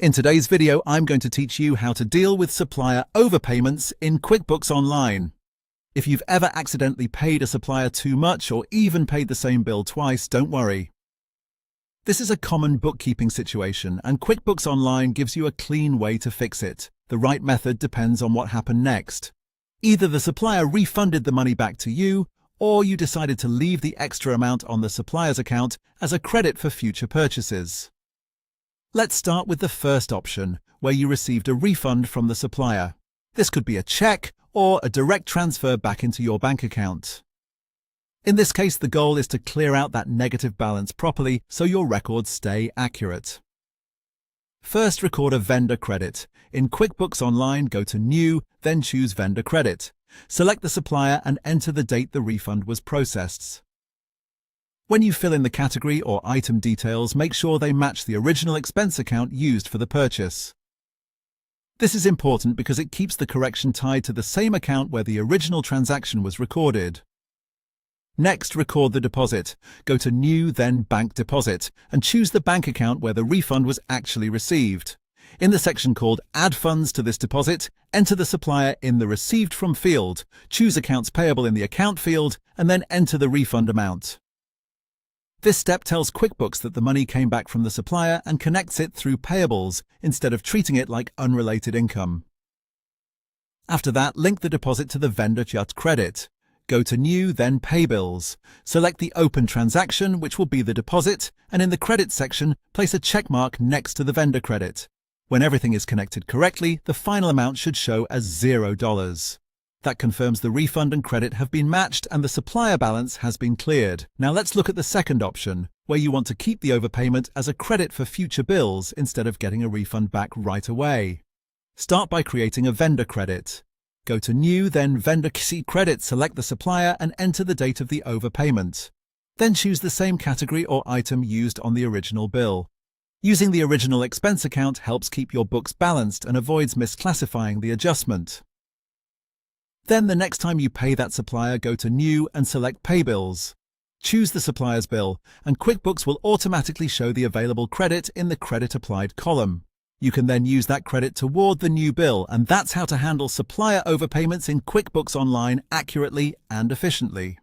In today's video, I'm going to teach you how to deal with supplier overpayments in QuickBooks Online. If you've ever accidentally paid a supplier too much or even paid the same bill twice, don't worry. This is a common bookkeeping situation, and QuickBooks Online gives you a clean way to fix it. The right method depends on what happened next. Either the supplier refunded the money back to you, or you decided to leave the extra amount on the supplier's account as a credit for future purchases. Let's start with the first option, where you received a refund from the supplier. This could be a check or a direct transfer back into your bank account. In this case, the goal is to clear out that negative balance properly so your records stay accurate. First, record a vendor credit. In QuickBooks Online, go to New, then choose Vendor Credit. Select the supplier and enter the date the refund was processed. When you fill in the category or item details, make sure they match the original expense account used for the purchase. This is important because it keeps the correction tied to the same account where the original transaction was recorded. Next, record the deposit. Go to New, then Bank Deposit, and choose the bank account where the refund was actually received. In the section called Add Funds to this deposit, enter the supplier in the Received From field, choose Accounts Payable in the Account field, and then enter the refund amount. This step tells QuickBooks that the money came back from the supplier and connects it through payables instead of treating it like unrelated income. After that, link the deposit to the vendor credit. Go to New, then Pay Bills. Select the open transaction, which will be the deposit, and in the credit section, place a check mark next to the vendor credit. When everything is connected correctly, the final amount should show as $0. That confirms the refund and credit have been matched and the supplier balance has been cleared. Now let's look at the second option, where you want to keep the overpayment as a credit for future bills instead of getting a refund back right away. Start by creating a vendor credit. Go to New, then Vendor Credit, select the supplier and enter the date of the overpayment. Then choose the same category or item used on the original bill. Using the original expense account helps keep your books balanced and avoids misclassifying the adjustment. Then the next time you pay that supplier, go to New and select Pay Bills. Choose the supplier's bill, and QuickBooks will automatically show the available credit in the Credit Applied column. You can then use that credit toward the new bill, and that's how to handle supplier overpayments in QuickBooks Online accurately and efficiently.